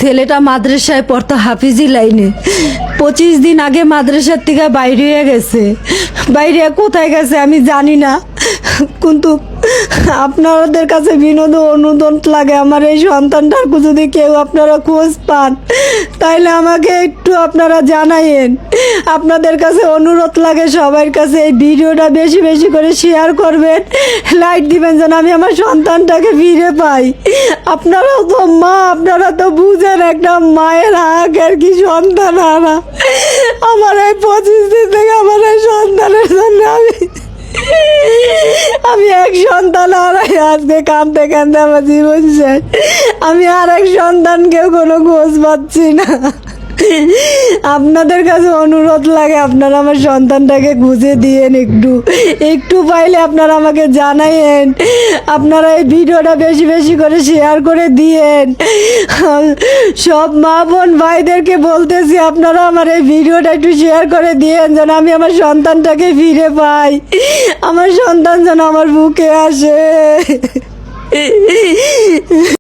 ছেলেটা মাদ্রাসায় পড়তো হাফিজি লাইনে। 25 দিন আগে মাদ্রাসার থেকে বাইরে হয়ে গেছে। বাইরে কোথায় গেছে আমি জানি না, কিন্তু আপনাদের কাছে বিনোদন অনুদান লাগে আমার এই সন্তানটার যদি কেউ আপনারা খোঁজ পান তাইলে আমাকে একটু আপনারা জানাইয়েন। আপনাদের কাছে অনুরোধ লাগে সবার কাছে এই ভিডিওটা বেশি বেশি করে শেয়ার করবেন, লাইক দিবেন যেন আমি আমার সন্তানটাকে ফিরে পাই। আপনারাও তো মা, আপনারা তো বুঝেন একটা মায়ের হাক আর কি সন্তান হারা। আমার এই 25 দিন থেকে আমার এই সন্তানের জন্য আমি এক সন্তান হারাই, আজকে কাঁদতে কাঁদতে আমার জীবন শেষ। আমি আর এক সন্তানকেও কোনো খোঁজ পাচ্ছি না। আপনাদের কাছে অনুরোধ লাগে আপনারা আমার সন্তানটাকে খুঁজে দিয়েন, একটু একটু পাইলে আপনারা আমাকে জানাইয়েন। আপনারা এই ভিডিওটা বেশি বেশি করে শেয়ার করে দিয়েন। সব মা বোন ভাইদেরকে বলতেছি আপনারা আমার এই ভিডিওটা একটু শেয়ার করে দিয়েন যেন আমি আমার সন্তানটাকে ফিরে পাই, আমার সন্তান যেন আমার বুকে আসে।